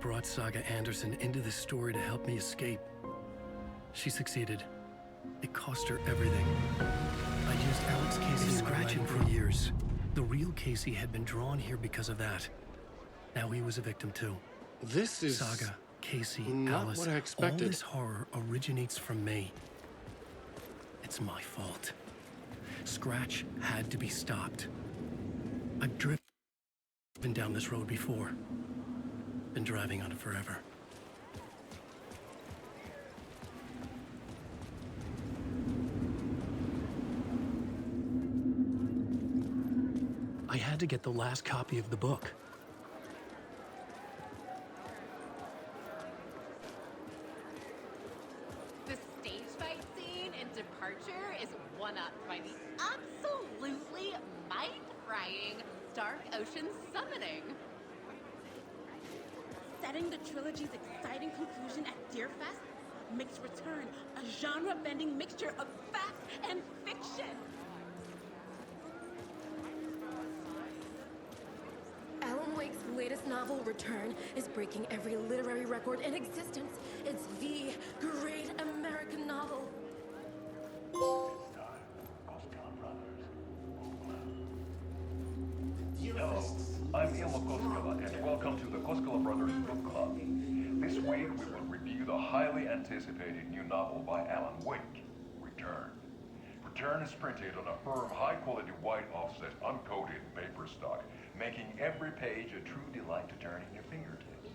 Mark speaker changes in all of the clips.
Speaker 1: brought Saga Anderson into this story to help me escape. She succeeded. It cost her everything. I used Alex Casey scratching for years. The real Casey had been drawn here because of that. Now he was a victim too.
Speaker 2: This is
Speaker 1: Saga, Casey,
Speaker 2: not
Speaker 1: Alice,
Speaker 2: what I expected.
Speaker 1: all this horror originates from me. It's my fault. Scratch had to be stopped. I've driven down this road before. Been driving on it forever. I had to get the last copy of the book.
Speaker 3: The stage fight scene in Departure is one-upped by the absolutely mind-frying Stark Ocean summoning.
Speaker 4: Setting the trilogy's exciting conclusion at Deerfest, Mick's Return, a genre-bending mixture of fact and fiction.
Speaker 5: Alan Wake's latest novel, Return, is breaking every literary record in existence. It's the great American novel.
Speaker 6: Hello, I'm Ilmo Koskela, and welcome to the Koskela Brothers Book Club. This week we will review the highly anticipated new novel by Alan Wake, Return. Return is printed on a firm, high-quality white offset, uncoated paper stock, making every page a true delight to turn in your fingertips.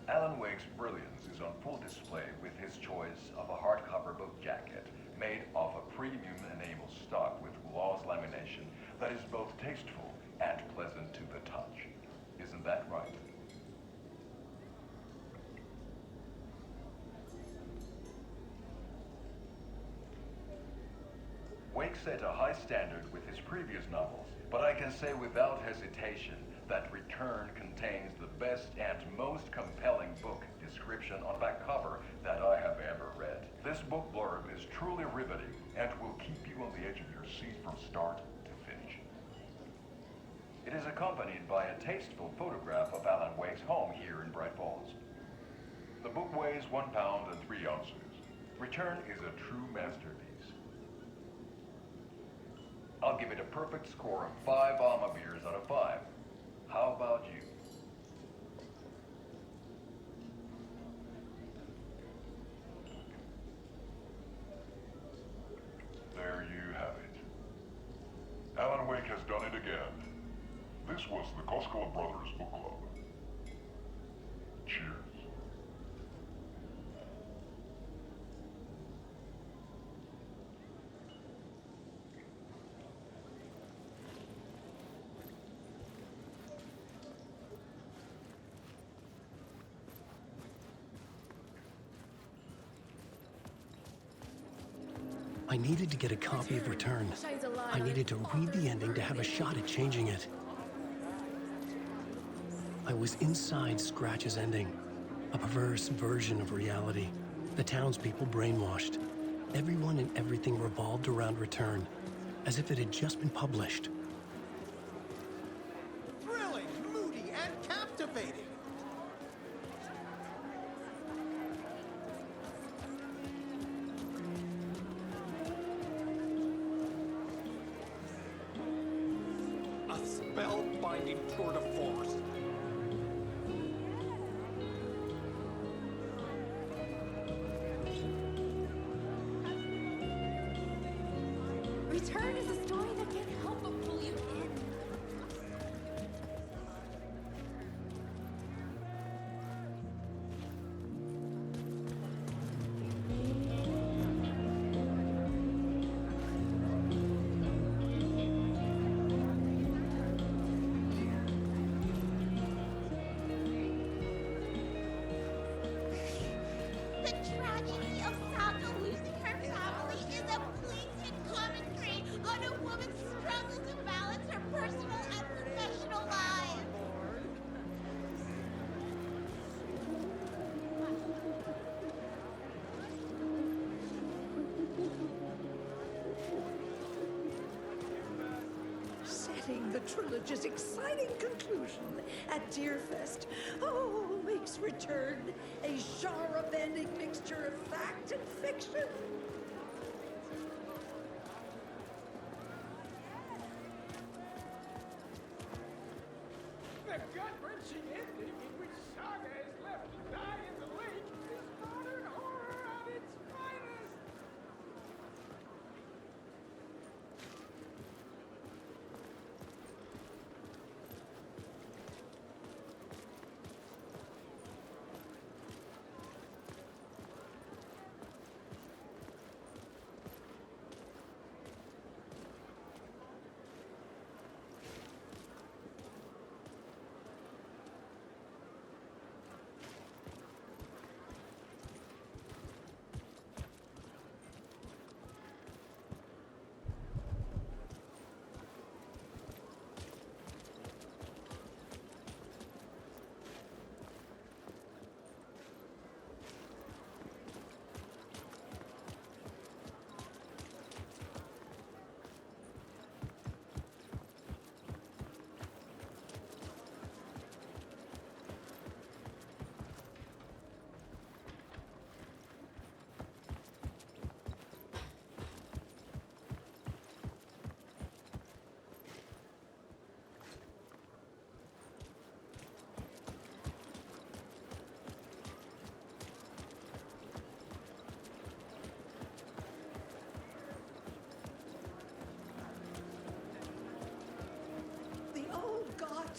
Speaker 6: Alan Wake's brilliance is on full display with his choice of a hardcover book jacket made of a premium enamel stock with gloss lamination that is both tasteful and pleasant to the touch. Isn't that right? Wake set a high standard with his previous novels, but I can say without hesitation that Return contains the best and most compelling book description on back cover that I have ever read. This book blurb is truly riveting and will keep you on the edge of your seat from start to finish. It is accompanied by a tasteful photograph of Alan Wake's home here in Bright Falls. The book weighs 1 pound and 3 ounces. Return is a true masterpiece. I'll give it a perfect score of 5 Alma beers out of 5. How about you?
Speaker 7: There you have it. Alan Wake has done it again. This was the Koskela Brothers Book Club. Cheers.
Speaker 1: I needed to get a copy of Return. I needed to read the ending to have a shot at changing it. I was inside Scratch's ending, a perverse version of reality. The townspeople brainwashed. Everyone and everything revolved around Return, as if it had just been published.
Speaker 8: Thrilling, moody, and captivating. A spellbinding tour de force.
Speaker 5: Return is a story that can't help but pull you in.
Speaker 9: The tragedy of Saga losing her family is a blatant commentary on a woman's struggle to balance her personal and professional lives.
Speaker 10: Setting the trilogy's exciting conclusion at Deerfest. Oh, makes
Speaker 2: Wake's Return a genre-bending mixture of fact and fiction?
Speaker 10: The gut-wrenching ending in which Saga is left to die in the lake is modern horror at its finest!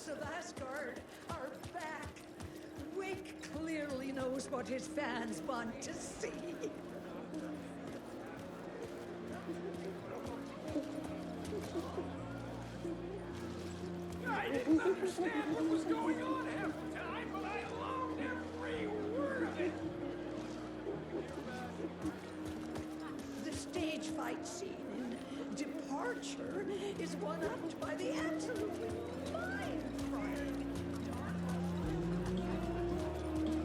Speaker 2: Of Asgard are back. Wake clearly knows what his fans want to see.
Speaker 10: I didn't understand what was going on half the time, but I loved every word of it!
Speaker 2: The stage fight scene in Departure is one-upped by the absolutely mind-frying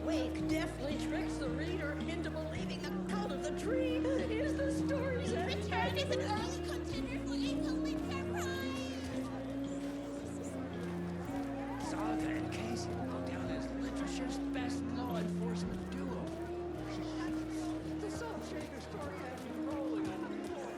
Speaker 2: Wake deftly tricks the reader into believing the Cult of the Tree is the story's
Speaker 9: Return is an early contender for a Pulitzer Prize.
Speaker 11: Saga and Casey go down as literature's best law enforcement duo.
Speaker 2: The Salt Shaker story has me rolling on the floor.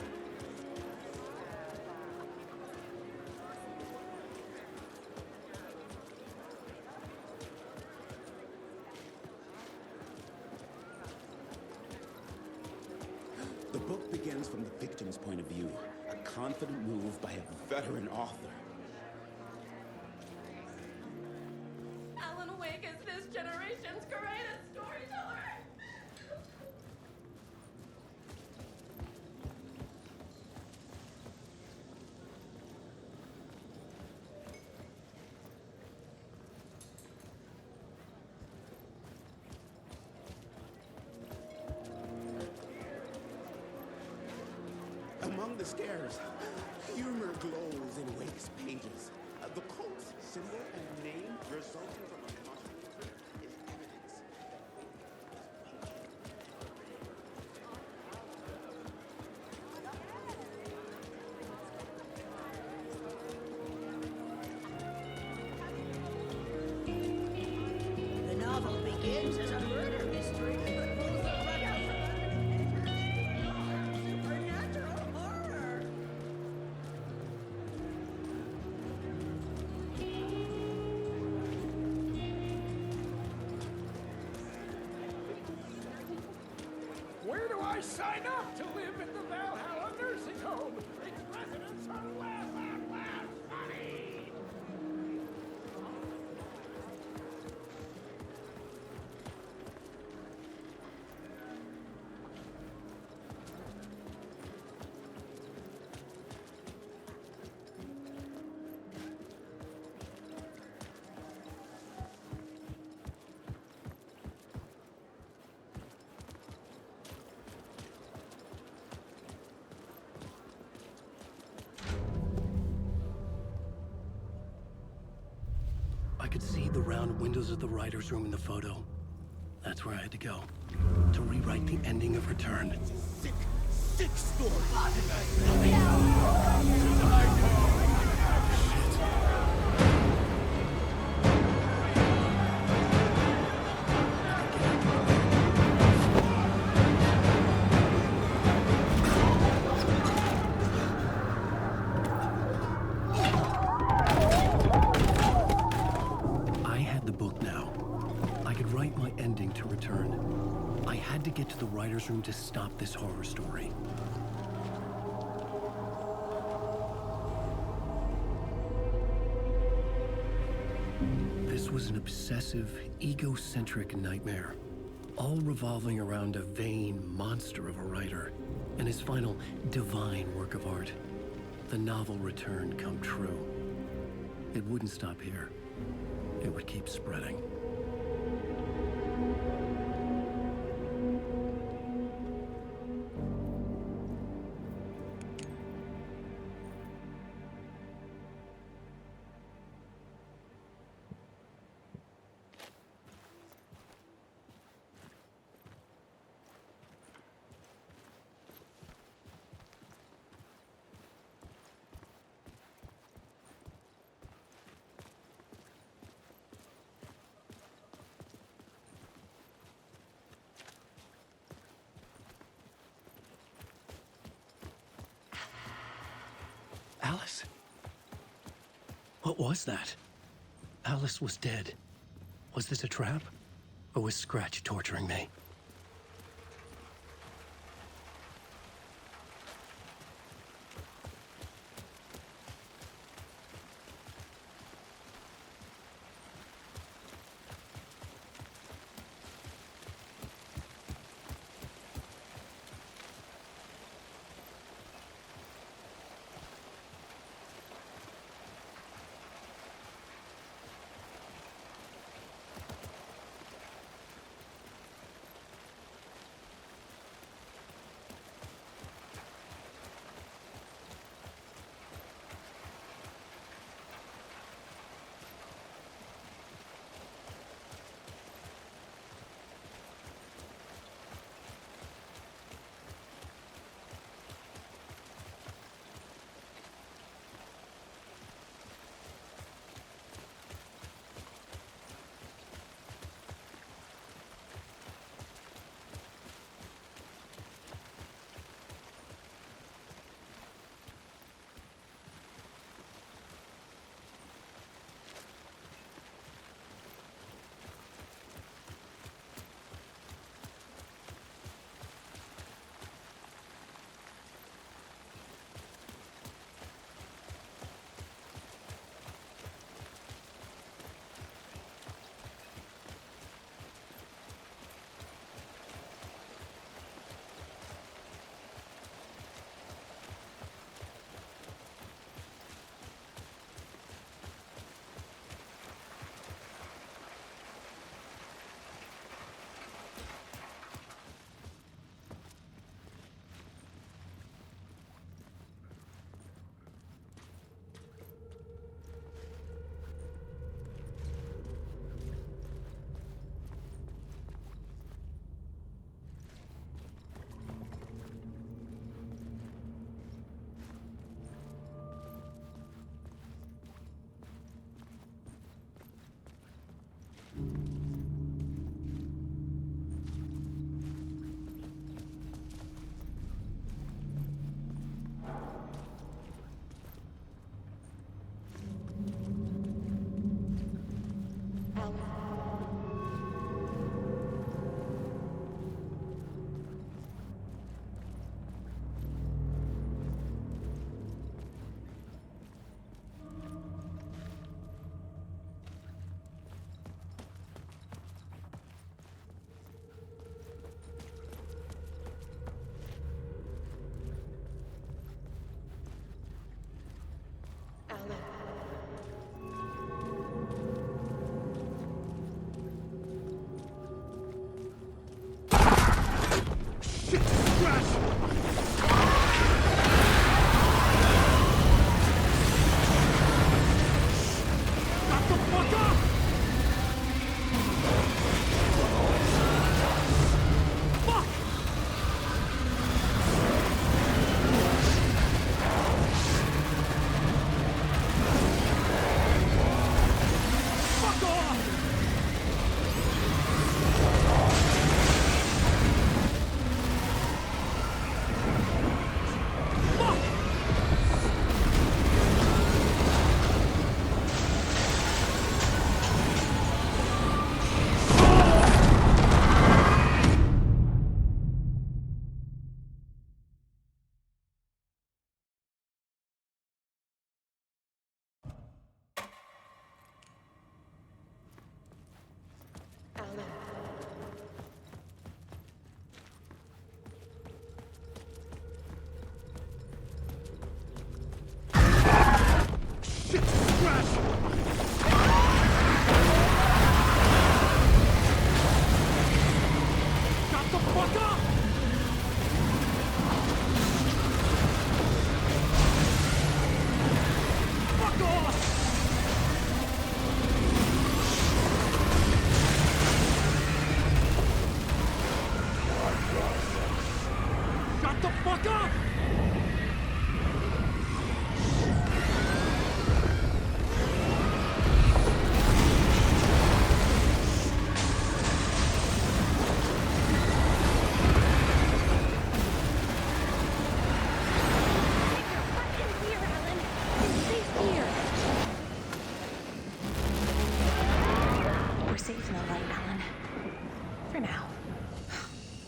Speaker 12: The book begins from the victim's point of view, a confident move by a veteran author.
Speaker 5: Alan Wake is this generation's greatest storyteller.
Speaker 12: Among the scares, humor glows in Wake's pages. The cult's symbol and name resulting from a contribution is evidence.
Speaker 2: The novel begins as a murder mystery, but pulls the rug out from under it. Supernatural horror.
Speaker 10: Where do I sign up to live in the Valhalla nursing home? Its residents are funny!
Speaker 1: I could see the round windows of the writer's room in the photo. That's where I had to go. To rewrite the ending of Return.
Speaker 12: Sick story!
Speaker 1: want my ending to return. I had to get to the writer's room to stop this horror story. This was an obsessive, egocentric nightmare, all revolving around a vain monster of a writer and his final divine work of art, the novel Return, come true. It wouldn't stop here. It would keep spreading. Alice? What was that? Alice was dead. Was this a trap? Or was Scratch torturing me? Stop!
Speaker 4: We're safe in the light, Alan. For now.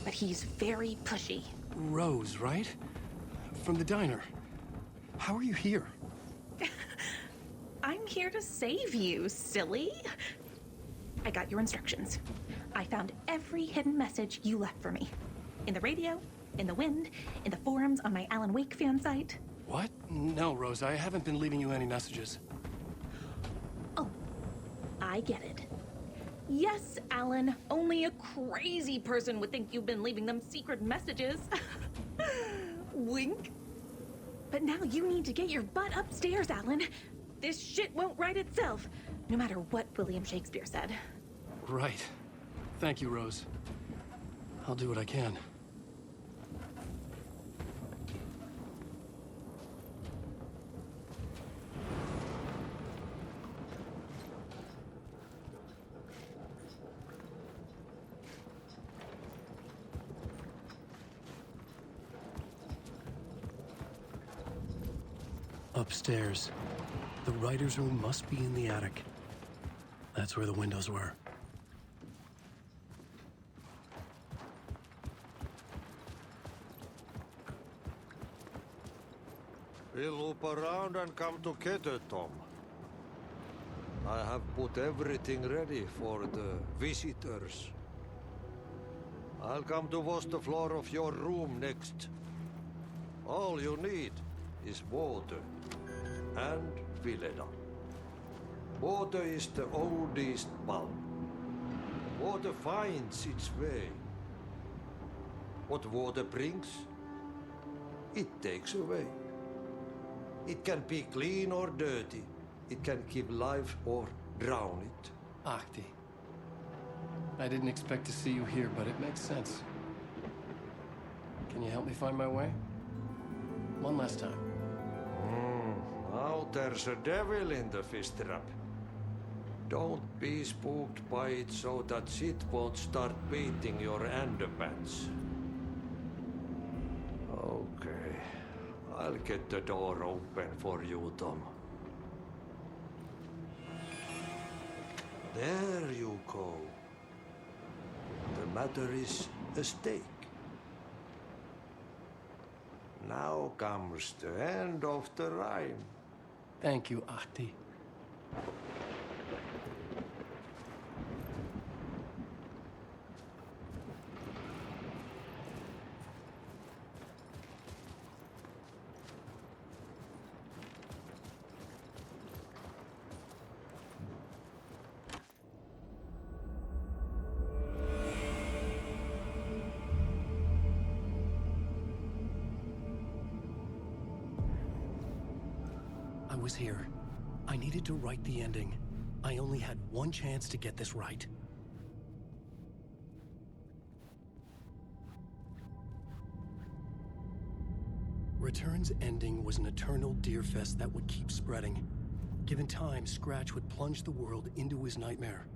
Speaker 4: But he's very pushy.
Speaker 1: Rose, right? From the diner. How are you here?
Speaker 4: I'm here to save you, silly. I got your instructions. I found every hidden message you left for me. In the radio, in the wind, in the forums on my Alan Wake fan site.
Speaker 1: What? No, Rose, I haven't been leaving you any messages.
Speaker 4: Oh, I get it. Yes, Alan, only a crazy person would think you've been leaving them secret messages. Wink. But now you need to get your butt upstairs, Alan. This shit won't right itself, no matter what William Shakespeare said.
Speaker 1: Right. Thank you, Rose. I'll do what I can. Upstairs. The writer's room must be in the attic. That's where the windows were.
Speaker 13: We'll loop around and come together, Tom. I have put everything ready for the visitors. I'll come to wash the floor of your room next. All you need is water and Vileda. Water is the oldest bulb. Water finds its way. What water brings, it takes away. It can be clean or dirty. It can give life or drown it.
Speaker 1: Ahti. I didn't expect to see you here, but it makes sense. Can you help me find my way? One last time.
Speaker 13: Now there's a devil in the fish trap. Don't be spooked by it so that shit won't start beating your underpants. Okay. I'll get the door open for you, Tom. There you go. The matter is a stake. Now comes the end of the rhyme.
Speaker 1: Thank you, Ahti. I was here. I needed to write the ending. I only had one chance to get this right. Return's ending was an eternal Deerfest that would keep spreading. Given time, Scratch would plunge the world into his nightmare.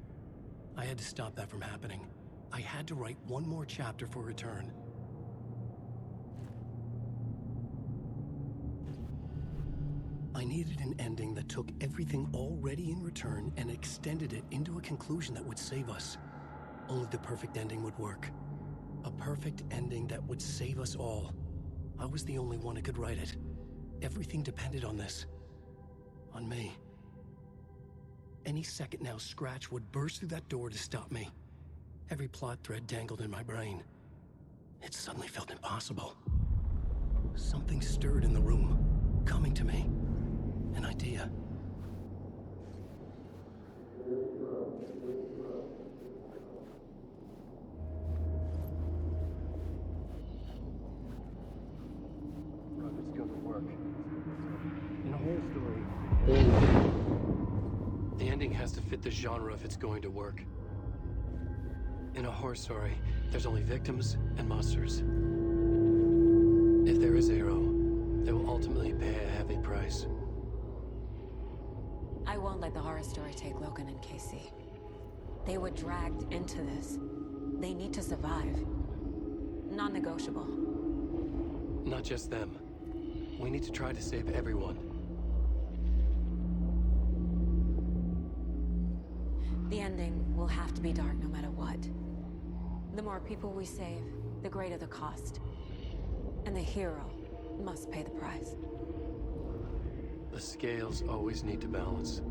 Speaker 1: I had to stop that from happening. I had to write one more chapter for Return. I needed an ending that took everything already in Return and extended it into a conclusion that would save us. Only the perfect ending would work. A perfect ending that would save us all. I was the only one who could write it. Everything depended on this. On me. Any second now, Scratch would burst through that door to stop me. Every plot thread dangled in my brain. It suddenly felt impossible. Something stirred in the room, coming to me. An idea. It's gonna work. In a whole story, the ending has to fit the genre if it's going to work. In a horror story, there's only victims and monsters. If there is Arrow, they will ultimately pay a heavy price.
Speaker 14: I won't let the horror story take Logan and Casey. They were dragged into this. They need to survive. Non-negotiable.
Speaker 1: Not just them. We need to try to save everyone.
Speaker 14: The ending will have to be dark no matter what. The more people we save, the greater the cost. And the hero must pay the price.
Speaker 1: The scales always need to balance.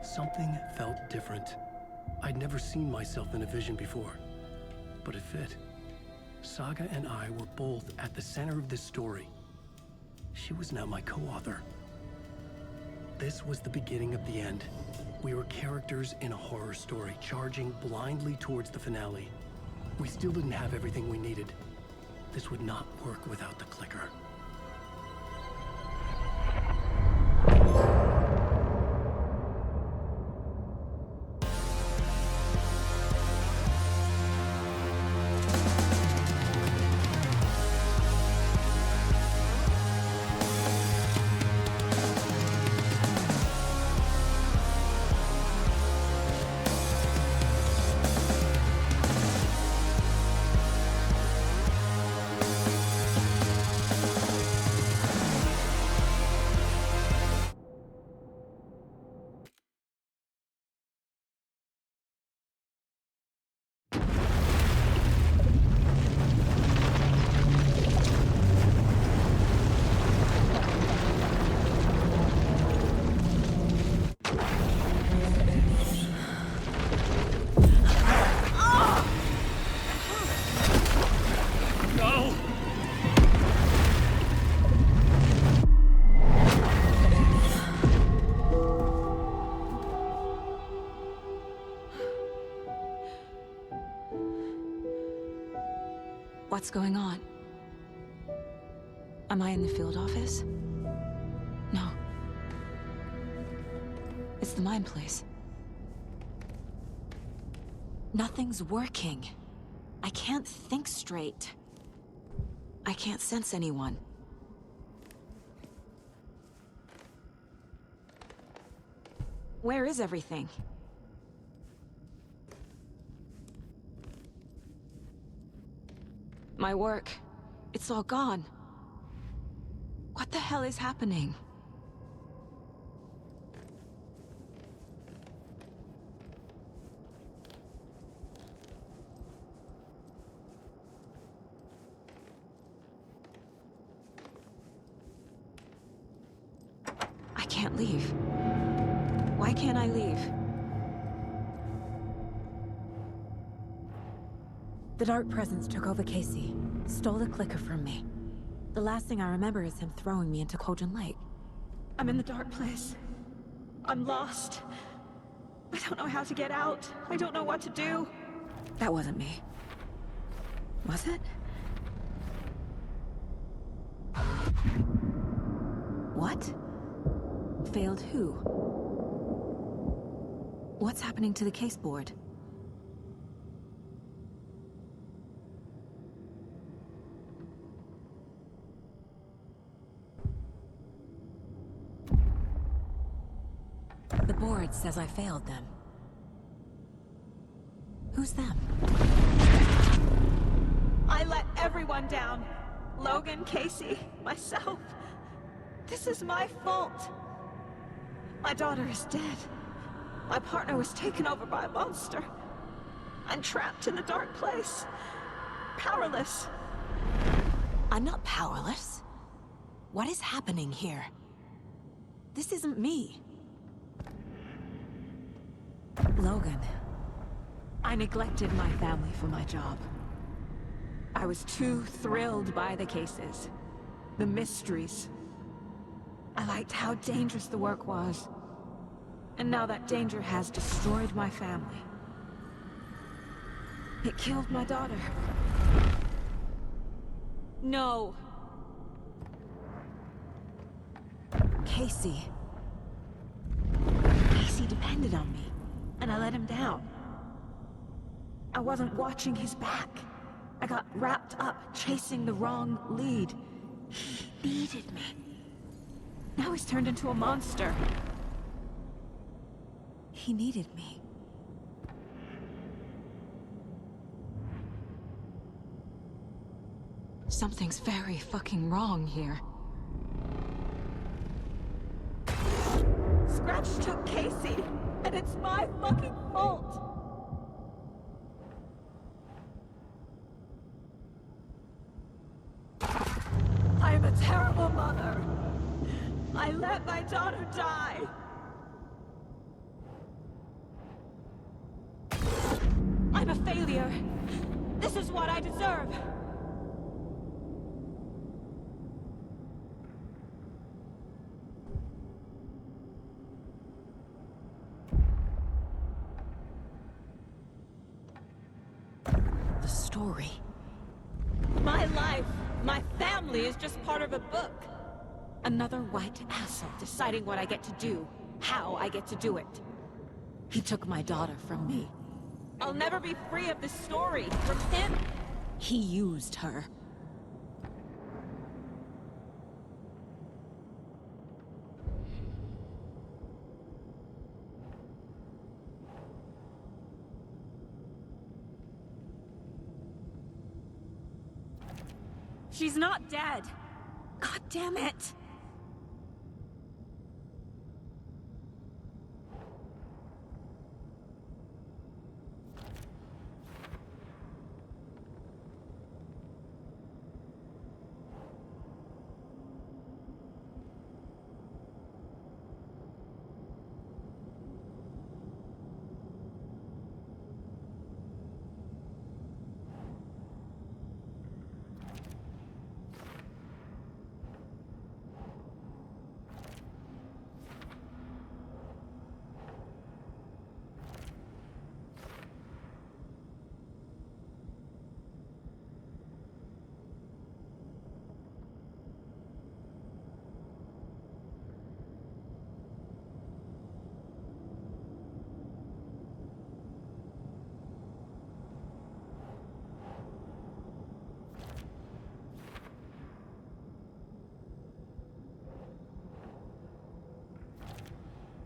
Speaker 1: Something felt different. I'd never seen myself in a vision before, but it fit. Saga and I were both at the center of this story. She was now my co-author. This was the beginning of the end. We were characters in a horror story, charging blindly towards the finale. We still didn't have everything we needed. This would not work without the clicker.
Speaker 14: What's going on? Am I in the field office? No. It's the mine place. Nothing's working. I can't think straight. I can't sense anyone. Where is everything? My work, it's all gone. What the hell is happening? I can't leave. Why can't I leave? The Dark Presence took over Casey, stole the clicker from me. The last thing I remember is him throwing me into Kojin Lake.
Speaker 4: I'm in the dark place. I'm lost. I don't know how to get out. I don't know what to do.
Speaker 14: That wasn't me. Was it? What? Failed who? What's happening to the case board? The board says I failed them. Who's them?
Speaker 4: I let everyone down. Logan, Casey, myself. This is my fault. My daughter is dead. My partner was taken over by a monster. I'm trapped in the dark place. Powerless.
Speaker 14: I'm not powerless. What is happening here? This isn't me. Logan. I neglected my family for my job. I was too thrilled by the cases, the mysteries. I liked how dangerous the work was. And now that danger has destroyed my family. It killed my daughter. No. Casey. Casey depended on me, and I let him down. I wasn't watching his back. I got wrapped up chasing the wrong lead. He needed me. Now he's turned into a monster. He needed me. Something's very fucking wrong here. Scratch took Casey, and it's my fucking fault! I'm a terrible mother. I let my daughter die. I'm a failure. This is what I deserve. The story. My life, my family is just part of a book. Another white asshole deciding what I get to do, how I get to do it. He took my daughter from me. I'll never be free of this story from him. He used her. She's not dead. God damn it.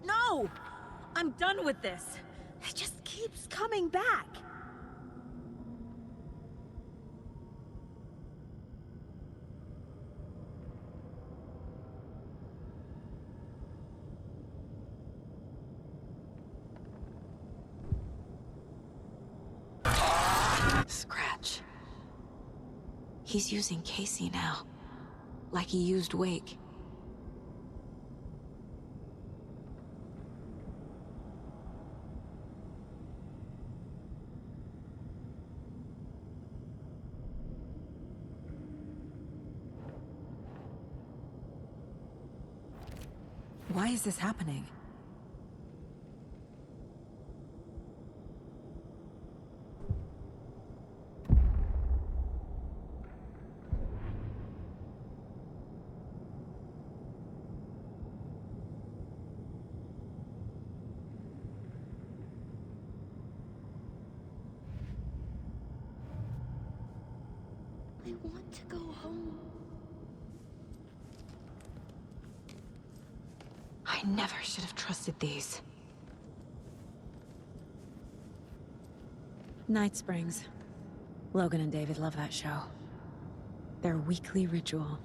Speaker 14: No! I'm done with this. It just keeps coming back. Scratch. He's using Casey now. Like he used Wake. Why is this happening?
Speaker 9: I want to go home.
Speaker 14: I never should have trusted these. Night Springs. Logan and David love that show. Their weekly ritual.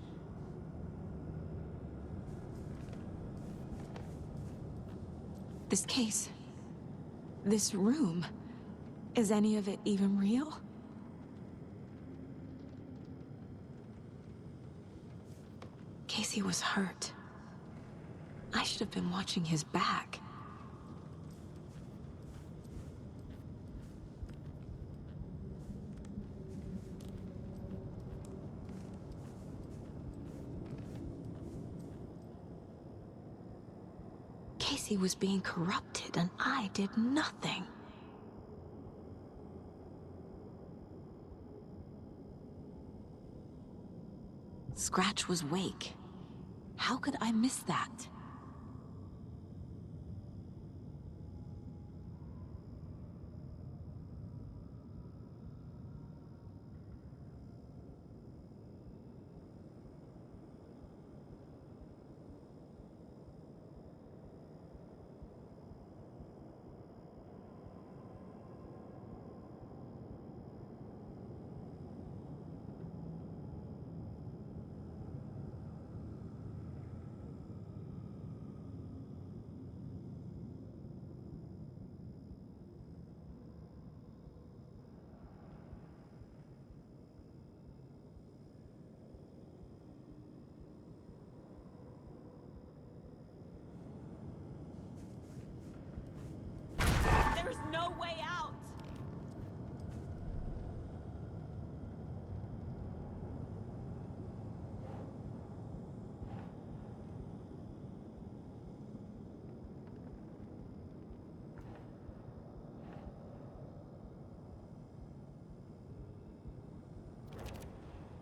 Speaker 14: This case. This room. Is any of it even real? Casey was hurt. I should have been watching his back. Casey was being corrupted, and I did nothing. Scratch was Wake. How could I miss that?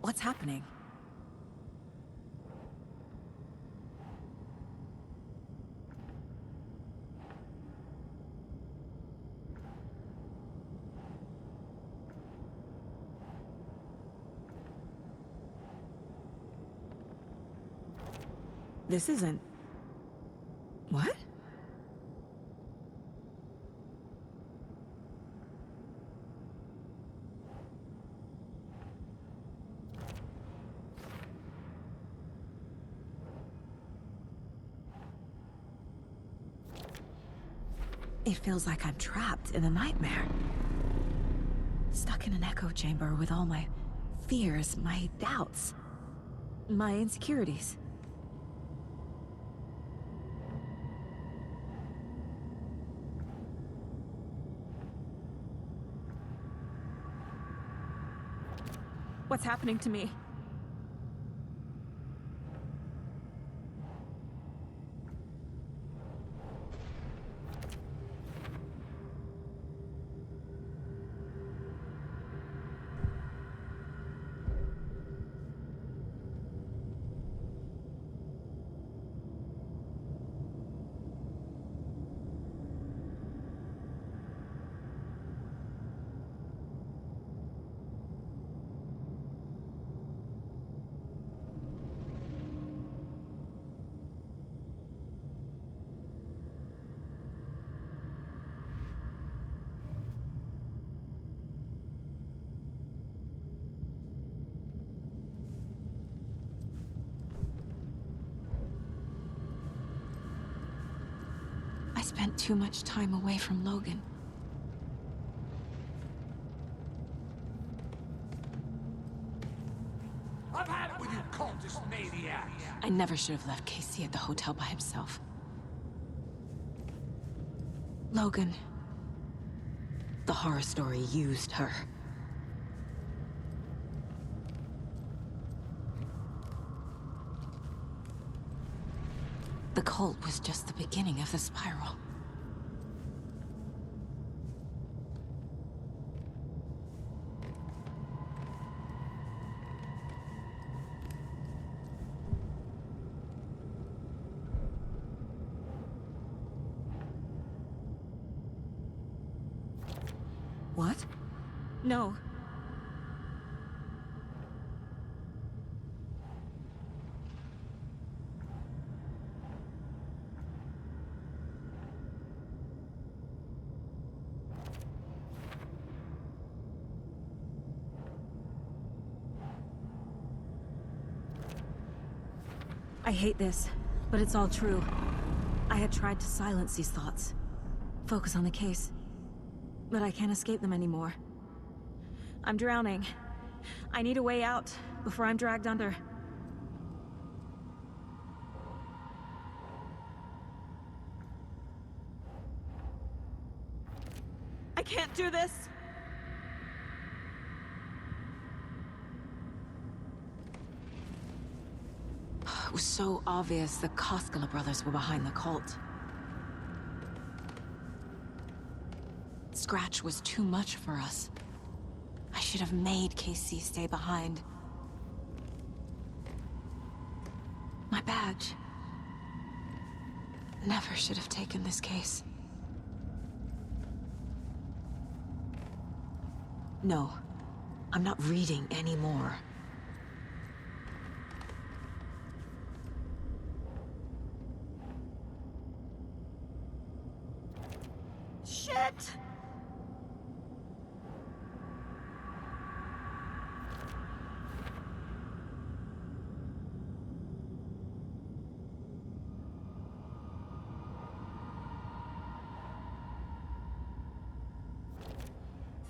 Speaker 14: What's happening? This isn't... What? It feels like I'm trapped in a nightmare. Stuck in an echo chamber with all my fears, my doubts, my insecurities. What's happening to me? I spent too much time away from Logan.
Speaker 11: I've had it with you cultist maniacs!
Speaker 14: I never should have left Casey at the hotel by himself. Logan. The horror story used her. The cult was just the beginning of the spiral. What? No. I hate this, but it's all true. I had tried to silence these thoughts. Focus on the case. But I can't escape them anymore. I'm drowning. I need a way out before I'm dragged under. I can't do this! It was so obvious the Koskela brothers were behind the cult. Scratch was too much for us. I should have made Casey stay behind. My badge. Never should have taken this case. No, I'm not reading anymore. Shit!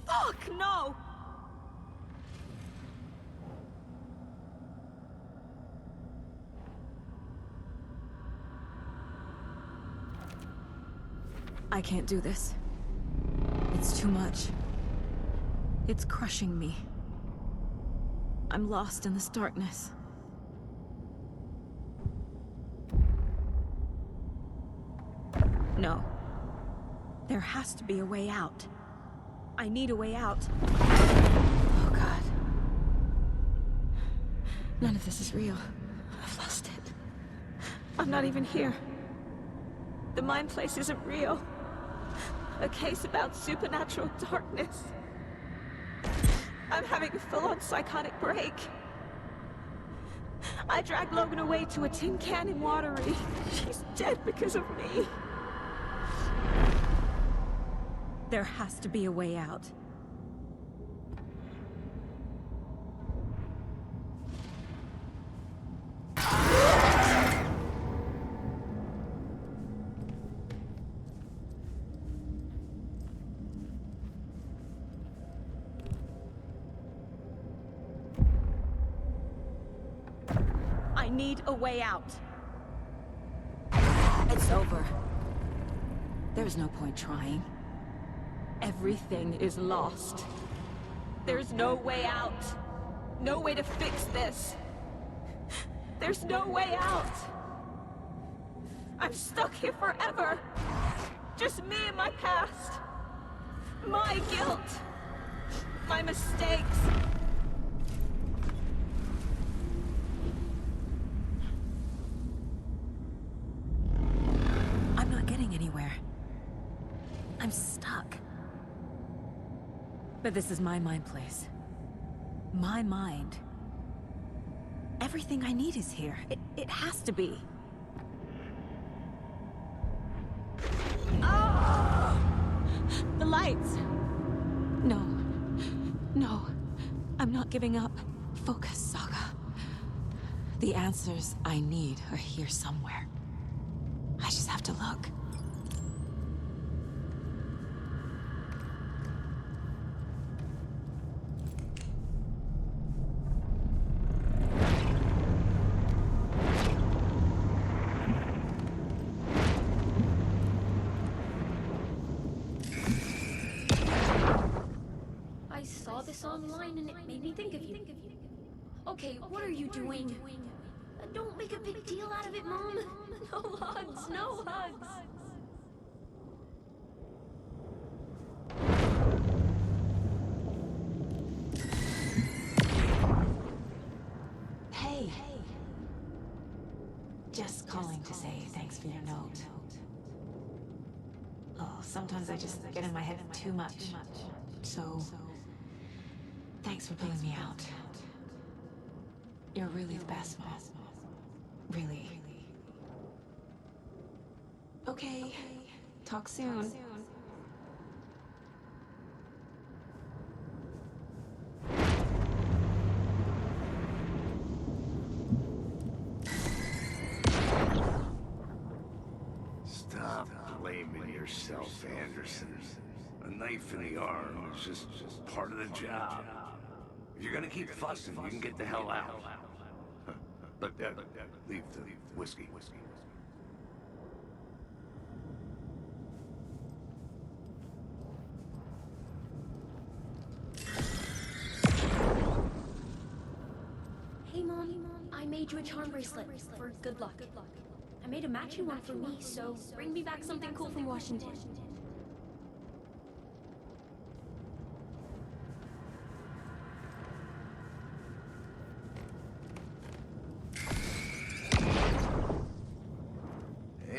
Speaker 14: Fuck, no! I can't do this. It's too much. It's crushing me. I'm lost in this darkness. No. There has to be a way out. I need a way out. Oh, God. None of this is real. I've lost it. I'm not even here. The mind place isn't real. A case about supernatural darkness. I'm having a full-on psychotic break. I dragged Logan away to a tin can in Watery. She's dead because of me. There has to be a way out. I need a way out. It's over. There's no point trying. Everything is lost. There's no way out. No way to fix this. There's no way out. I'm stuck here forever. Just me and my past. My guilt. My mistakes. I'm not getting anywhere. I'm stuck. But this is my mind place. My mind. Everything I need is here. It has to be. Oh! The lights! No. No. I'm not giving up. Focus, Saga. The answers I need are here somewhere. I just have to look.
Speaker 5: I saw this online and it made me think of you. Okay, what are you doing? Don't make a big deal out of it, Mom. No hugs, no hugs.
Speaker 14: Hey. Just calling to say thanks for your note. Oh, sometimes I just get in my head too much. So, thanks for pulling me out. You're really the best, Mom. Really. Okay. Talk soon.
Speaker 15: Stop blaming yourself, Anderson. A knife in the arm is just part of the job. If you're gonna keep fussing, you can get the hell out. But leave the whiskey.
Speaker 5: Hey, Mom. I made you a charm bracelet for good luck. I made a matching one for me, so bring me back something cool from Washington.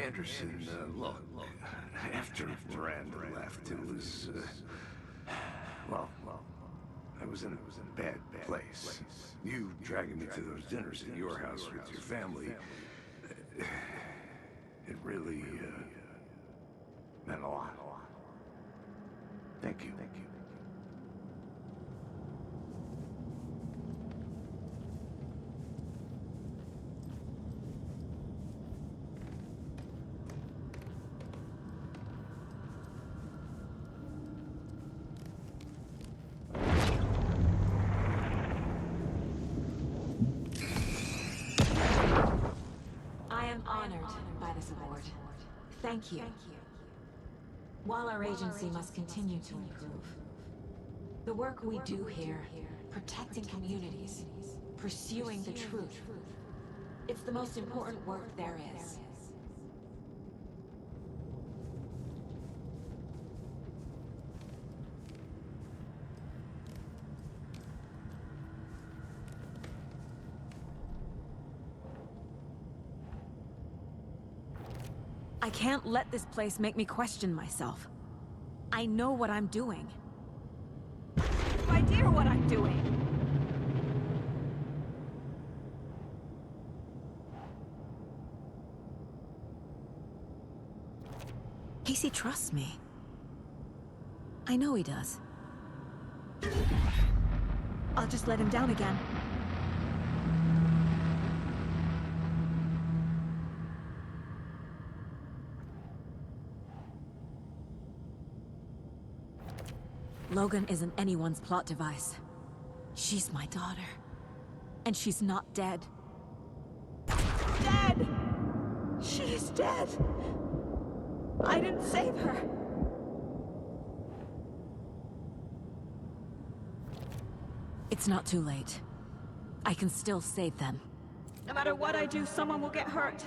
Speaker 15: Anderson, look, after Miranda left, it was, well, I was in a bad place. You dragging me to those dinners at your house with your family, it really, meant a lot. Thank you.
Speaker 14: Thank you. While our agency must continue to improve, the work we do here, protecting communities, pursuing the truth, it's the most important work there is. I can't let this place make me question myself. I know what I'm doing. I have no idea what I'm doing. Casey trusts me. I know he does. I'll just let him down again. Logan isn't anyone's plot device. She's my daughter. And she's not dead. Dead! She's dead! I didn't save her. It's not too late. I can still save them. No matter what I do, someone will get hurt.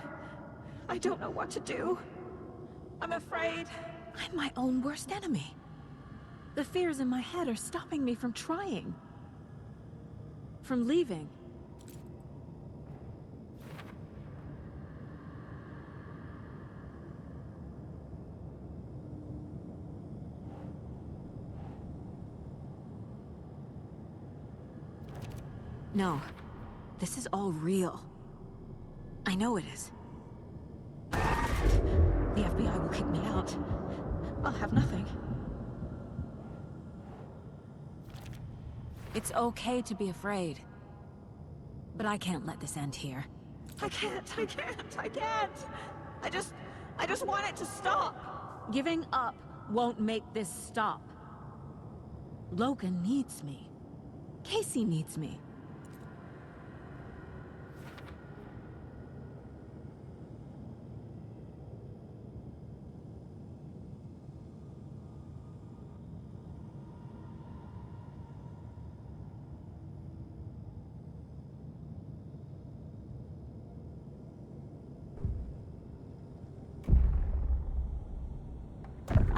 Speaker 14: I don't know what to do. I'm afraid. I'm my own worst enemy. The fears in my head are stopping me from trying. From leaving. No. This is all real. I know it is. The FBI will kick me out. I'll have nothing. It's okay to be afraid. But I can't let this end here. I can't. I just want it to stop. Giving up won't make this stop. Logan needs me. Casey needs me.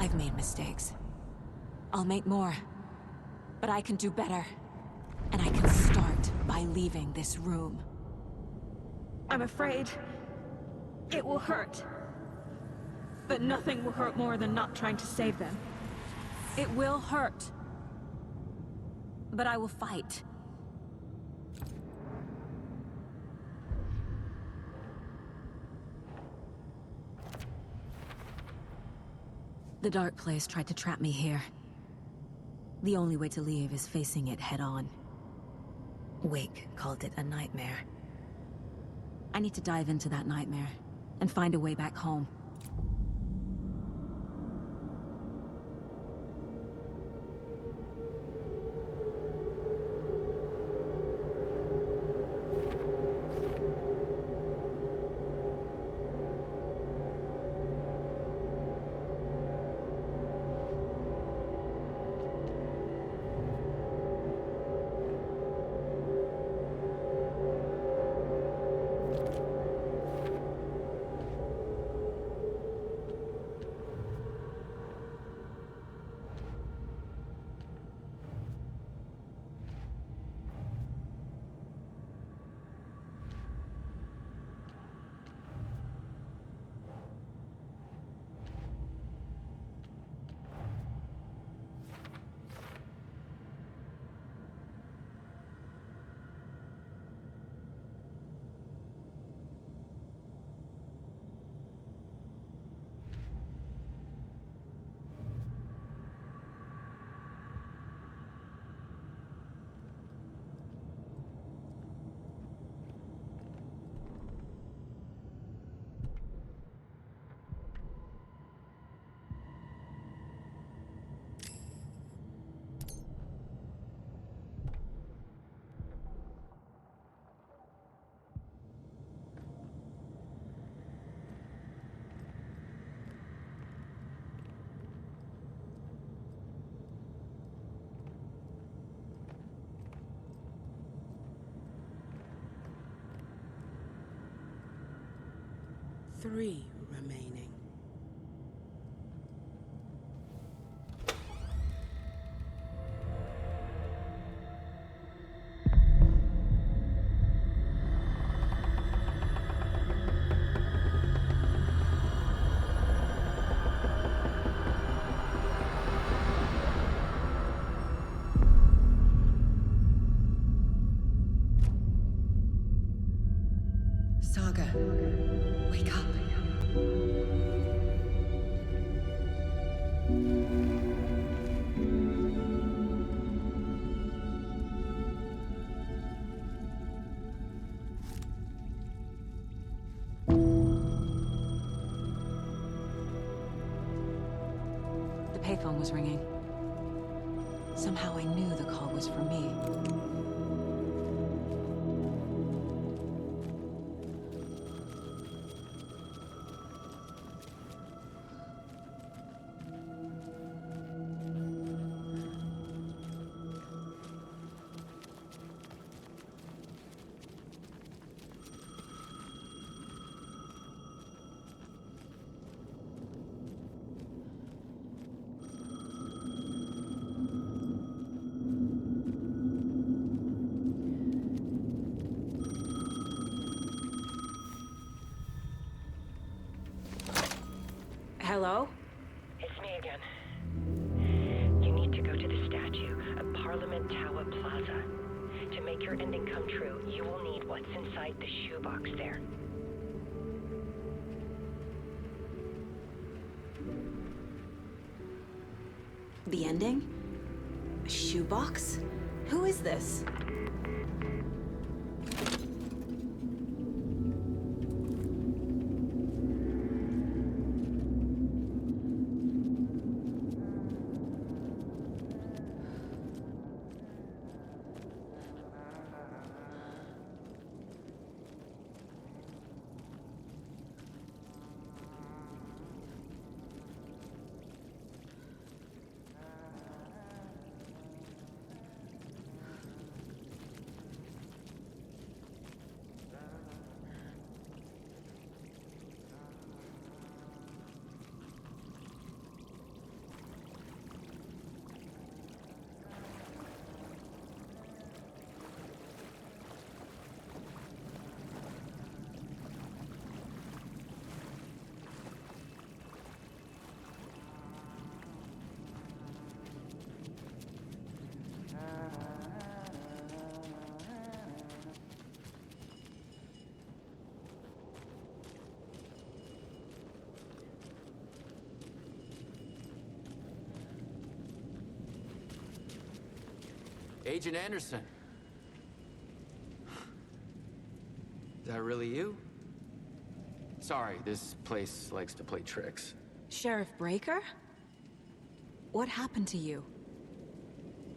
Speaker 14: I've made mistakes. I'll make more. But I can do better. And I can start by leaving this room. I'm afraid it will hurt. But nothing will hurt more than not trying to save them. It will hurt. But I will fight. The Dark Place tried to trap me here. The only way to leave is facing it head-on. Wake called it a nightmare. I need to dive into that nightmare and find a way back home.
Speaker 16: Three remaining. Saga, wake up.
Speaker 14: The payphone was ringing. Somehow I knew the call was for me. Hello?
Speaker 17: It's me again. You need to go to the statue at Parliament Tower Plaza. To make your ending come true, you will need what's inside the shoebox there.
Speaker 14: The ending? A shoebox? Who is this?
Speaker 18: Agent Anderson. Is that really you? Sorry, this place likes to play tricks.
Speaker 14: Sheriff Breaker? What happened to you?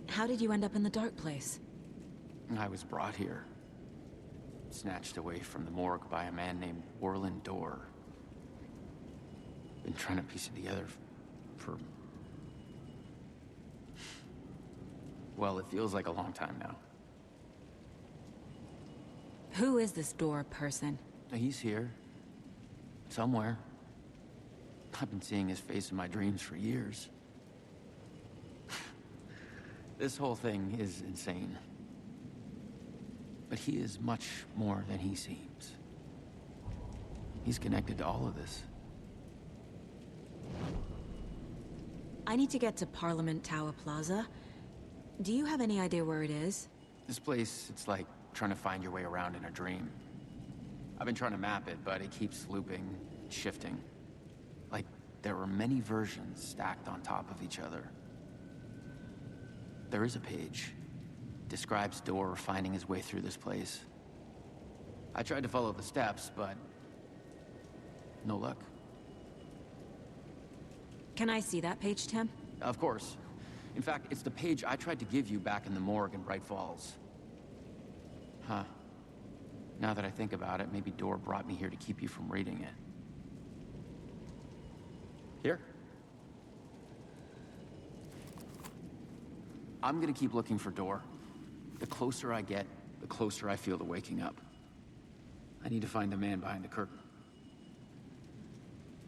Speaker 14: How did you end up in the dark place?
Speaker 18: I was brought here. Snatched away from the morgue by a man named Warland Dorr. Been trying to piece it together for... Well, it feels like a long time now.
Speaker 14: Who is this Dorr person?
Speaker 18: He's here. Somewhere. I've been seeing his face in my dreams for years. This whole thing is insane. But he is much more than he seems. He's connected to all of this.
Speaker 14: I need to get to Parliament Tower Plaza. Do you have any idea where it is?
Speaker 18: This place, it's like trying to find your way around in a dream. I've been trying to map it, but it keeps looping, shifting. Like there were many versions stacked on top of each other. There is a page. Describes Dorr finding his way through this place. I tried to follow the steps, but no luck.
Speaker 14: Can I see that page, Tim?
Speaker 18: Of course. In fact, it's the page I tried to give you back in the morgue in Bright Falls. Huh. Now that I think about it, maybe Dorr brought me here to keep you from reading it. Here. I'm gonna keep looking for Dorr. The closer I get, the closer I feel to waking up. I need to find the man behind the curtain.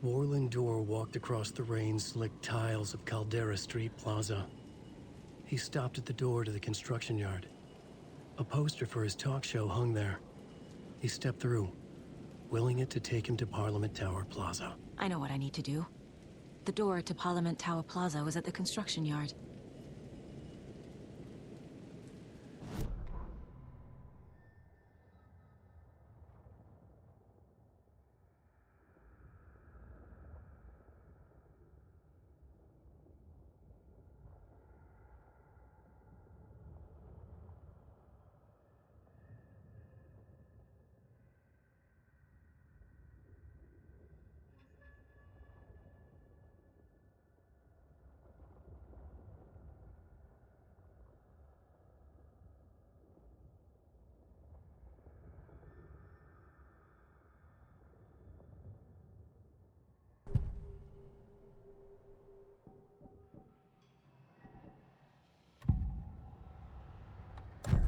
Speaker 1: Warland Dorr walked across the rain-slicked tiles of Caldera Street Plaza. He stopped at the door to the construction yard. A poster for his talk show hung there. He stepped through, willing it to take him to Parliament Tower Plaza.
Speaker 14: I know what I need to do. The door to Parliament Tower Plaza was at the construction yard.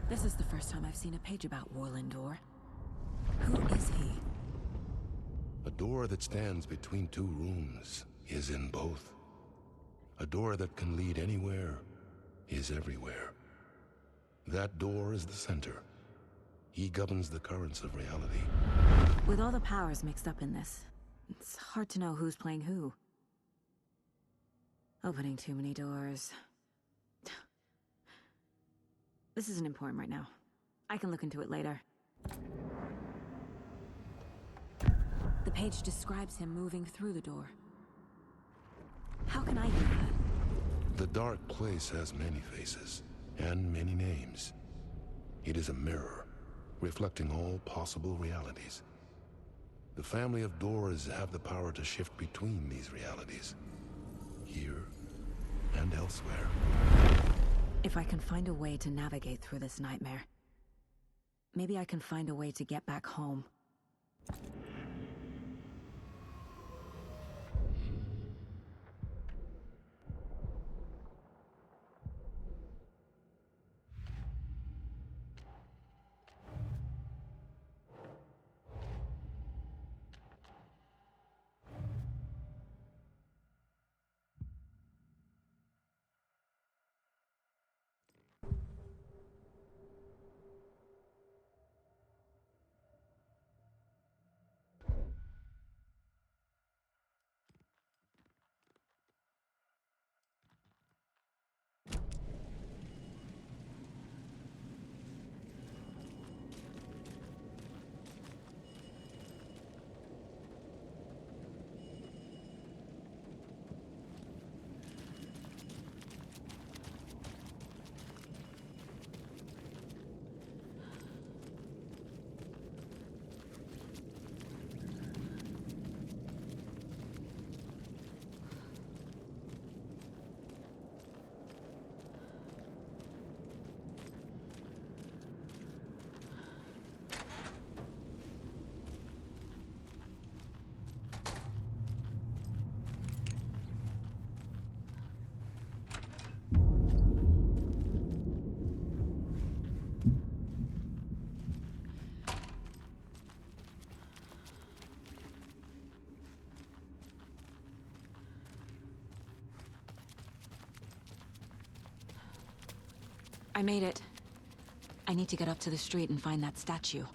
Speaker 14: This is the first time I've seen a page about Warlindor. Who is he?
Speaker 19: A door that stands between two rooms is in both. A door that can lead anywhere is everywhere. That door is the center. He governs the currents of reality.
Speaker 14: With all the powers mixed up in this, it's hard to know who's playing who. Opening too many doors. This isn't important right now. I can look into it later. The page describes him moving through the door. How can I do that?
Speaker 19: The dark place has many faces, and many names. It is a mirror, reflecting all possible realities. The family of doors have the power to shift between these realities, here and elsewhere.
Speaker 14: If I can find a way to navigate through this nightmare, maybe I can find a way to get back home. I made it. I need to get up to the street and find that statue.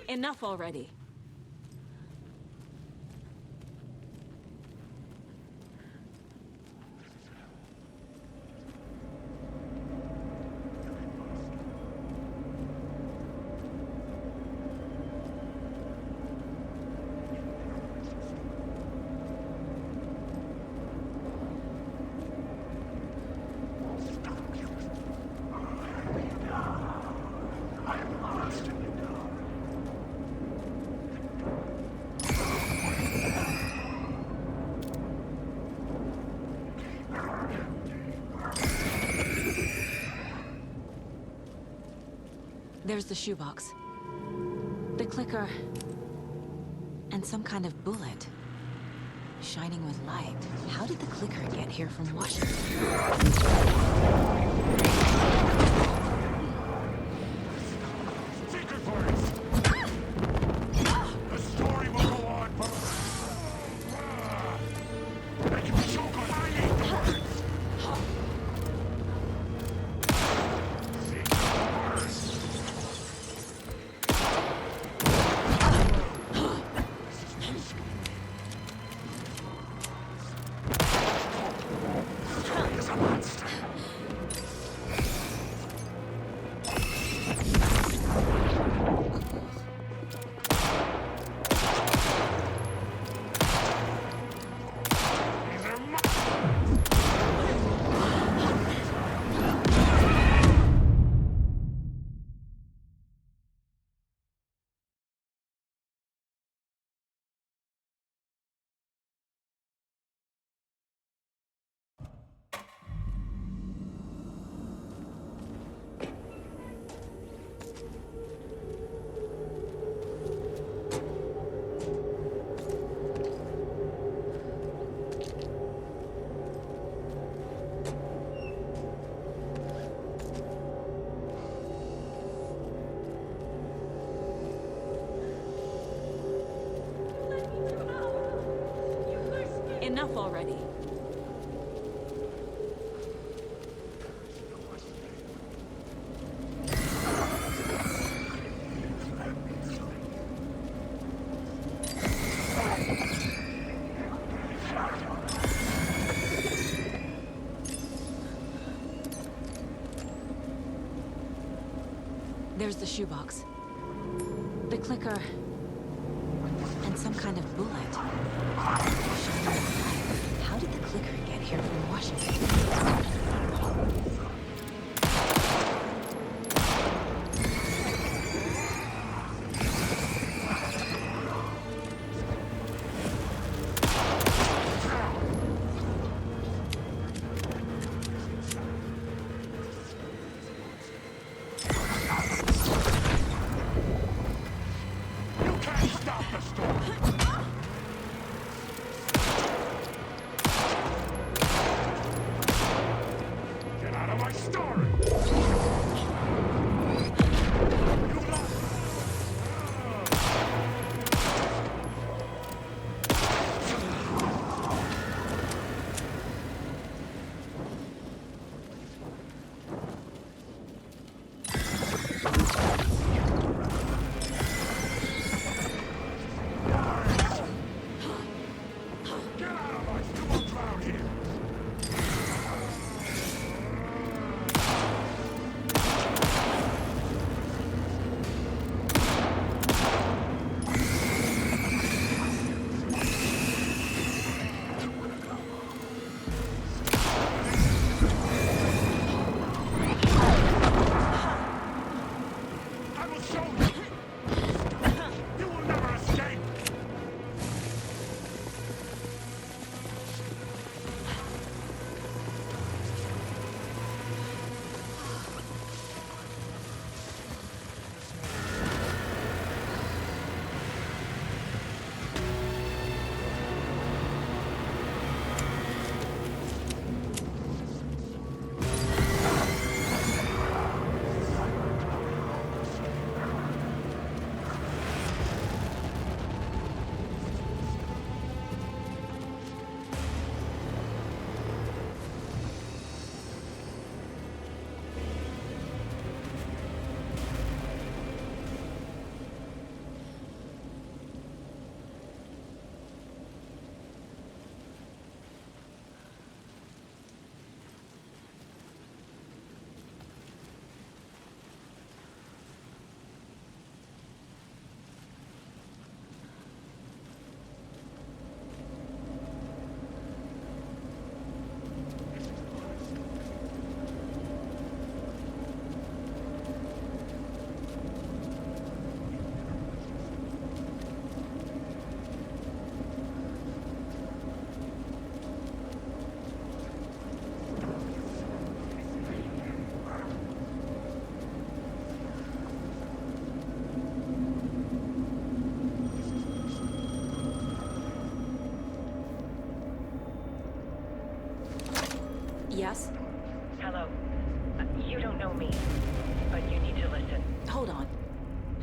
Speaker 14: Enough already. There's the shoebox. The clicker. And some kind of bullet. Shining with light. How did the clicker get here from Washington?
Speaker 10: Secret parties! The story will go on forever! Make me so good! I need the words!
Speaker 14: Enough already. There's the shoebox. The clicker. And some kind of bullet. How did the clicker get here from Washington?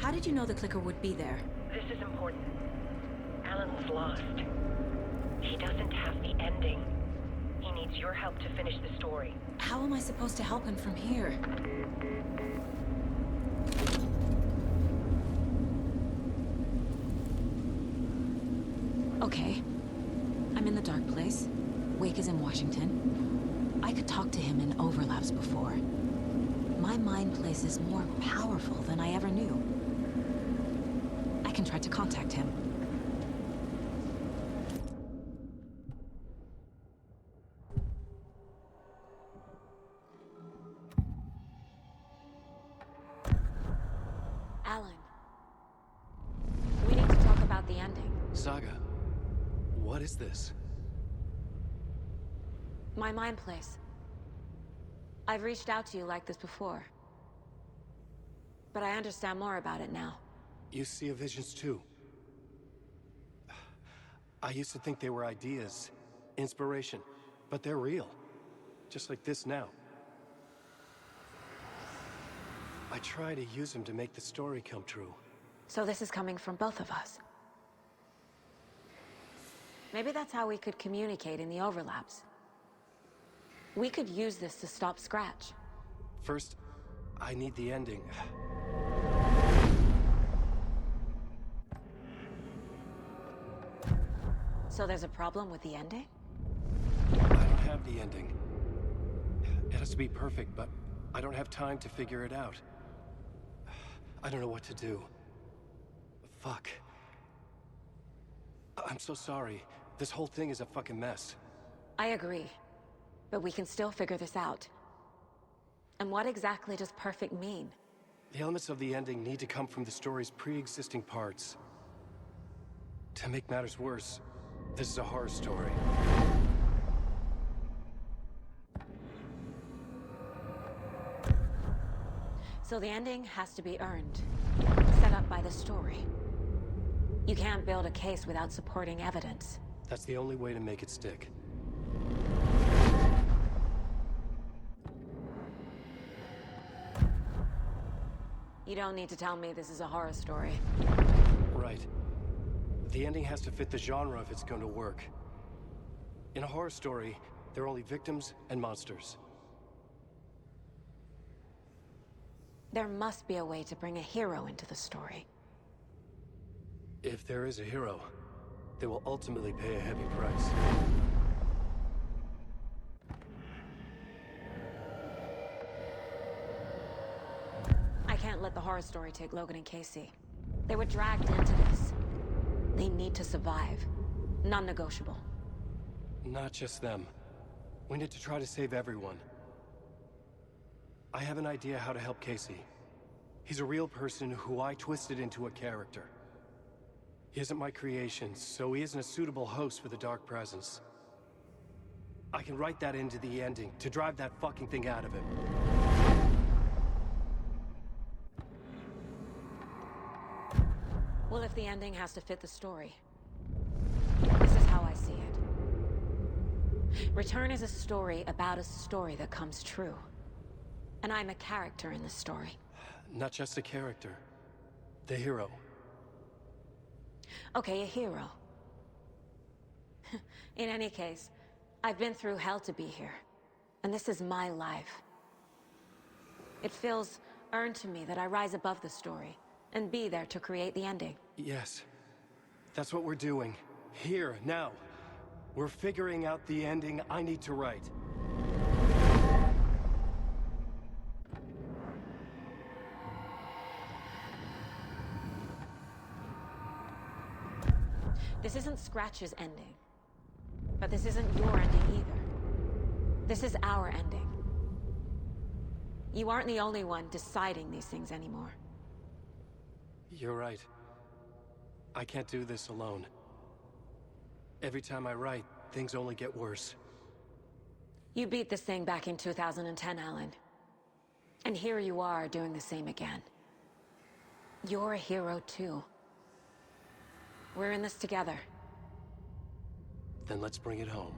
Speaker 14: How did you know the clicker would be there?
Speaker 17: This is important. Alan's lost. He doesn't have the ending. He needs your help to finish the story.
Speaker 14: How am I supposed to help him from here? Okay. I'm in the dark place. Wake is in Washington. I could talk to him in overlaps before. My mind place is more powerful than I ever knew. I can try to contact him. Alan. We need to talk about the ending.
Speaker 1: Saga, what is this?
Speaker 14: My mind place. I've reached out to you like this before. But I understand more about it now.
Speaker 20: You see visions too. I used to think they were ideas, inspiration, but they're real. Just like this now. I try to use them to make the story come true.
Speaker 14: So this is coming from both of us. Maybe that's how we could communicate in the overlaps. We could use this to stop Scratch.
Speaker 20: First, I need the ending.
Speaker 14: So there's a problem with the ending?
Speaker 20: I don't have the ending. It has to be perfect, but I don't have time to figure it out. I don't know what to do. Fuck. I'm so sorry. This whole thing is a fucking mess.
Speaker 14: I agree. But we can still figure this out. And what exactly does perfect mean?
Speaker 20: The elements of the ending need to come from the story's pre-existing parts. To make matters worse, this is a horror story.
Speaker 14: So the ending has to be earned, set up by the story. You can't build a case without supporting evidence.
Speaker 20: That's the only way to make it stick.
Speaker 14: You don't need to tell me this is a horror story.
Speaker 20: Right. The ending has to fit the genre if it's going to work. In a horror story, there are only victims and monsters.
Speaker 14: There must be a way to bring a hero into the story.
Speaker 20: If there is a hero, they will ultimately pay a heavy price.
Speaker 14: I can't let the horror story take Logan and Casey. They were dragged into this. They need to survive. Non-negotiable.
Speaker 20: Not just them. We need to try to save everyone. I have an idea how to help Casey. He's a real person who I twisted into a character. He isn't my creation, so he isn't a suitable host for the Dark Presence. I can write that into the ending to drive that fucking thing out of him.
Speaker 14: Well, if the ending has to fit the story, this is how I see it. Return is a story about a story that comes true. And I'm a character in this story.
Speaker 20: Not just a character. The hero.
Speaker 14: Okay, a hero. In any case, I've been through hell to be here. And this is my life. It feels earned to me that I rise above the story and be there to create the ending.
Speaker 20: Yes. That's what we're doing. Here, now. We're figuring out the ending I need to write.
Speaker 14: This isn't Scratch's ending. But this isn't your ending either. This is our ending. You aren't the only one deciding these things anymore.
Speaker 20: You're right. I can't do this alone. Every time I write, things only get worse.
Speaker 14: You beat this thing back in 2010, Alan. And here you are doing the same again. You're a hero too. We're in this together.
Speaker 20: Then let's bring it home.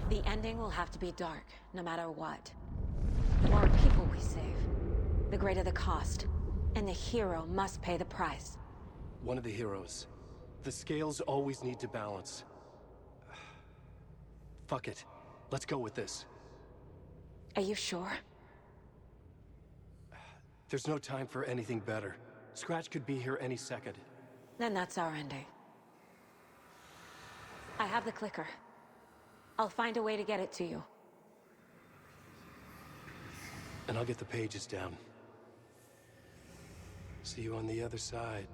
Speaker 21: The ending will have to be dark, no matter what. The more people we save, the greater the cost. And the hero must pay the price.
Speaker 20: One of the heroes. The scales always need to balance. Fuck it. Let's go with this.
Speaker 21: Are you sure?
Speaker 20: There's no time for anything better. Scratch could be here any second.
Speaker 21: Then that's our ending. I have the clicker. I'll find a way to get it to you.
Speaker 20: And I'll get the pages down. See you on the other side.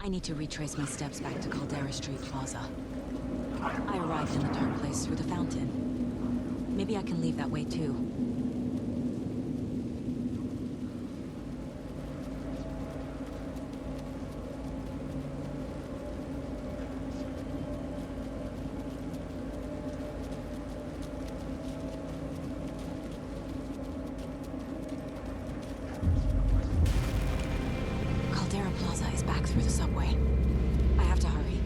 Speaker 22: I need to retrace my steps back to Caldera Street Plaza. I arrived in the dark place through the fountain. Maybe I can leave that way too. Caldera Plaza is back through the subway. I have to hurry.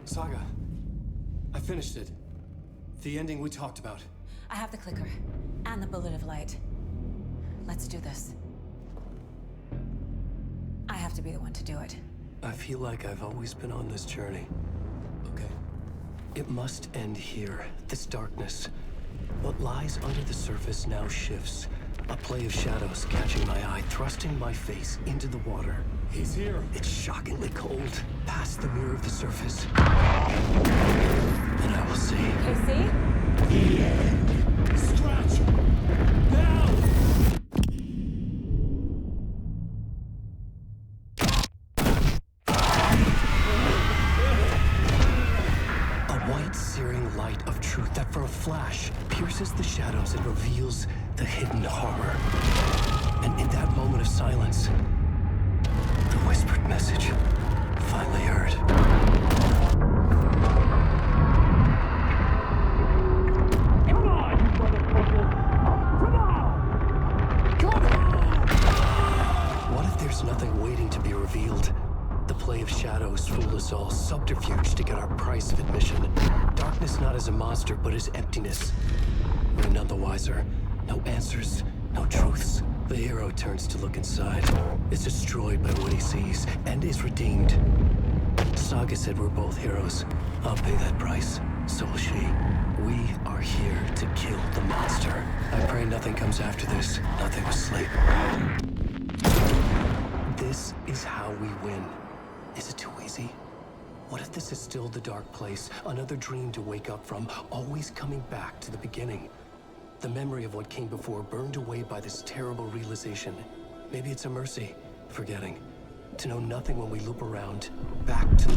Speaker 20: Saga, I finished it. The ending we talked about.
Speaker 22: I have the clicker and the bullet of light. Let's do this. I have to be the one to do it.
Speaker 1: I feel like I've always been on this journey. Okay. It must end here, this darkness. What lies under the surface now shifts. A play of shadows catching my eye, thrusting my face into the water.
Speaker 20: He's here.
Speaker 1: It's shockingly cold, past the mirror of the surface. And I will see.
Speaker 21: Casey?
Speaker 1: The end.
Speaker 20: Scratch! Now!
Speaker 1: A white, searing light of truth that for a flash pierces the shadows and reveals the hidden horror. And in that moment of silence, the whispered message finally heard.
Speaker 10: Come on, you motherfucker! Come on! Come on!
Speaker 1: What if there's nothing waiting to be revealed? The play of shadows fool us all, subterfuge to get our price of admission. Darkness not as a monster, but as emptiness. We're none the wiser. No answers, no truths. The hero turns to look inside, is destroyed by what he sees, and is redeemed. Saga said we're both heroes. I'll pay that price. So will she. We are here to kill the monster. I pray nothing comes after this. Nothing but sleep. This is how we win. Is it too easy? What if this is still the dark place? Another dream to wake up from, always coming back to the beginning. The memory of what came before burned away by this terrible realization. Maybe it's a mercy, forgetting. To know nothing when we loop around, back to...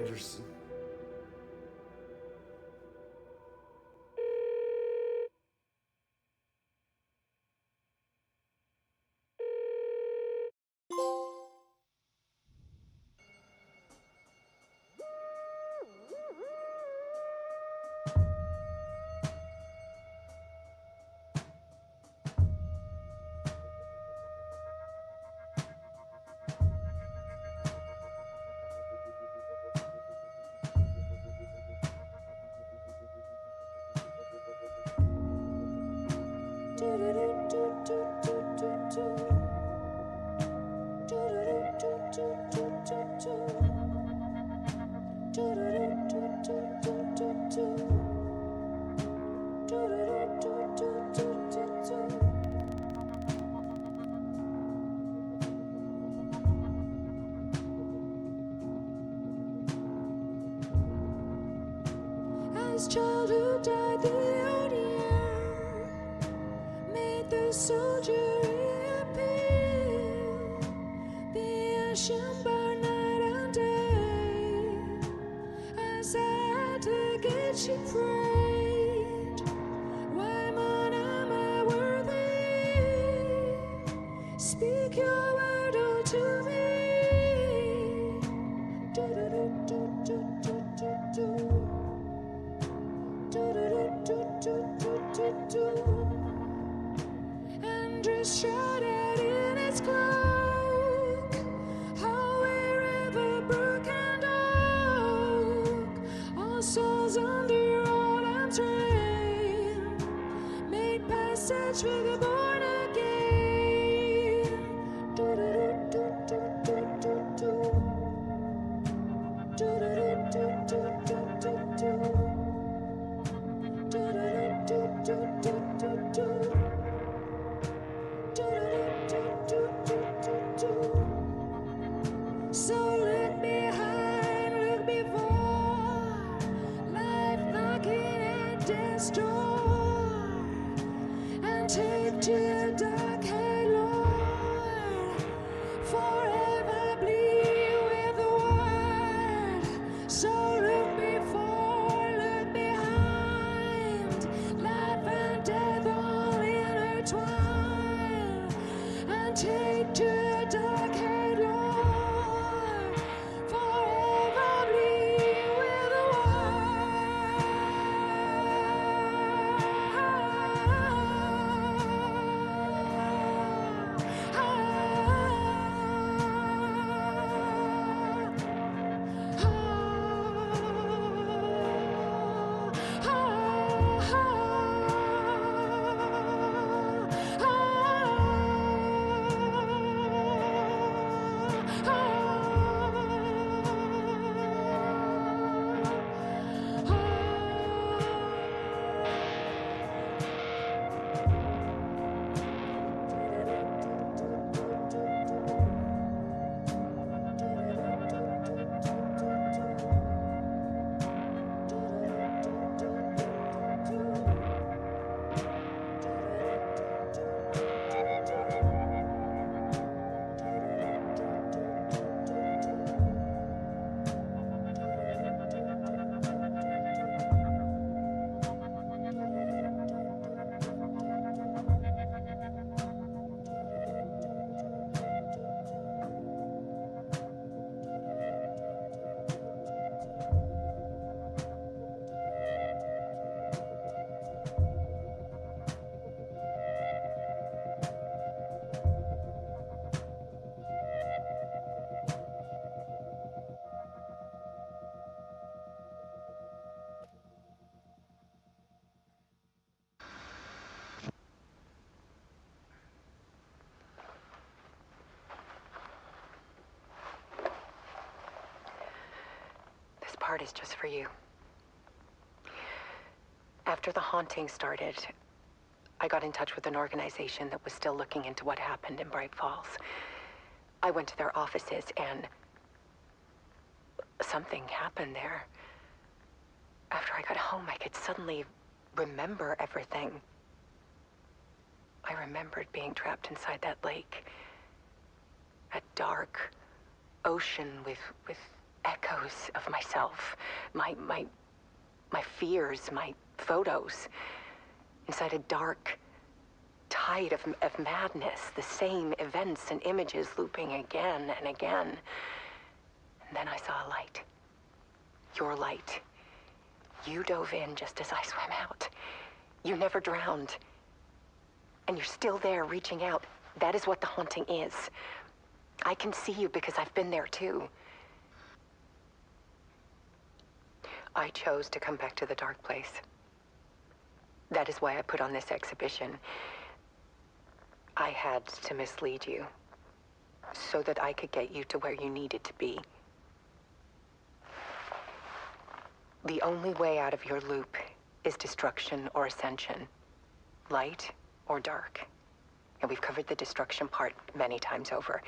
Speaker 3: Anderson.
Speaker 6: As childhood died, the old year made the soldier reappear. The ocean burned night and day. As I had to get you prayed, why man am I worthy? Speak your word all to me. Andrews shrouded in its cloak, how wherever brook and oak, all souls under all arms reign, made passage for the born again. So look behind, look before, life knocking at death's door, and take to the dark hate, Lord, forever bleed with the word. So look before, look behind, life and death all intertwined, and take to the dark hate, Lord, forever bleed with the
Speaker 17: This part is just for you. After the haunting started, I got in touch with an organization that was still looking into what happened in Bright Falls. I went to their offices and something happened there. After I got home, I could suddenly remember everything. I remembered being trapped inside that lake. A dark ocean with echoes of myself, my fears, my photos, inside a dark tide of madness, the same events and images looping again and again. And then I saw a light. Your light. You dove in just as I swam out. You never drowned. And you're still there reaching out. That is what the haunting is. I can see you because I've been there too. I chose to come back to the dark place. That is why I put on this exhibition. I had to mislead you, so that I could get you to where you needed to be. The only way out of your loop is destruction or ascension, light or dark. And we've covered the destruction part many times over.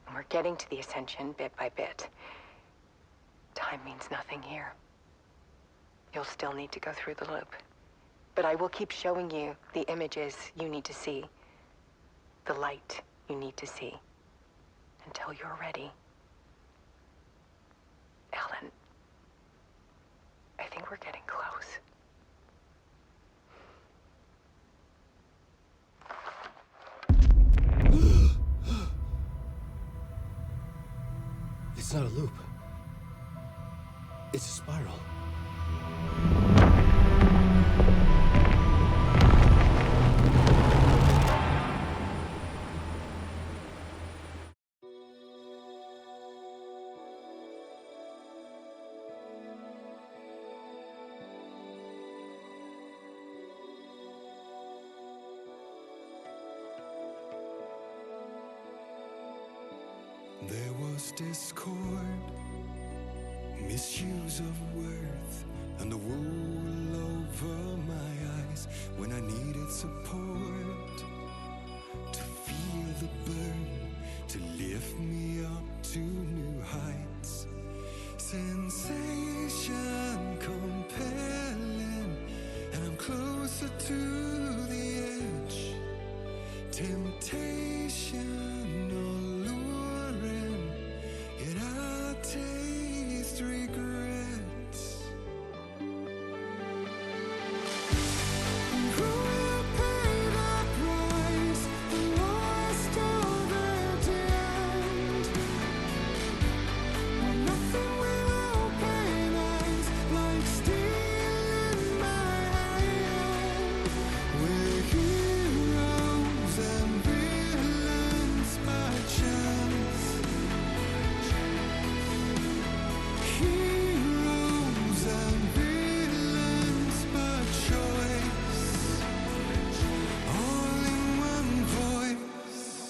Speaker 17: And we're getting to the ascension bit by bit. Time means nothing here. You'll still need to go through the loop. But I will keep showing you the images you need to see, the light you need to see, until you're ready. Alan, I think we're getting close.
Speaker 1: It's not a loop. It's a spiral.
Speaker 3: There was discord, misuse of worth, and the wool over my eyes when I needed support. To feel the burn, to lift me up to new heights. Sensation compelling, and I'm closer to the edge. Temptation alluring, yet I taste regrets. Who will pay the price, the lost or the damned? Well, nothing will open eyes like steel in my hand. We're heroes and villains by chance. Heroes and villains by choice. All in one voice.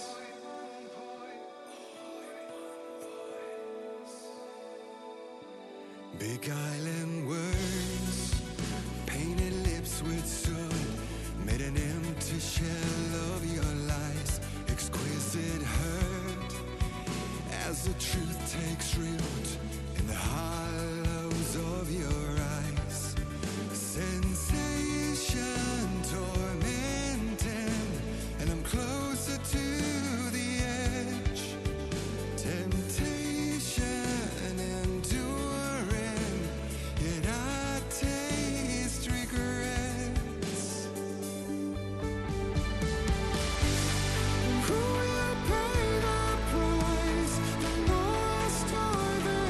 Speaker 3: Beguiling words, painted lips with soot, made an empty shell of your lies. Exquisite hurt as the truth takes root in the hollows of your eyes. Sensation tormenting, and I'm closer to the edge. Temptation enduring, yet I taste regrets. Who will pay the price, the lost or the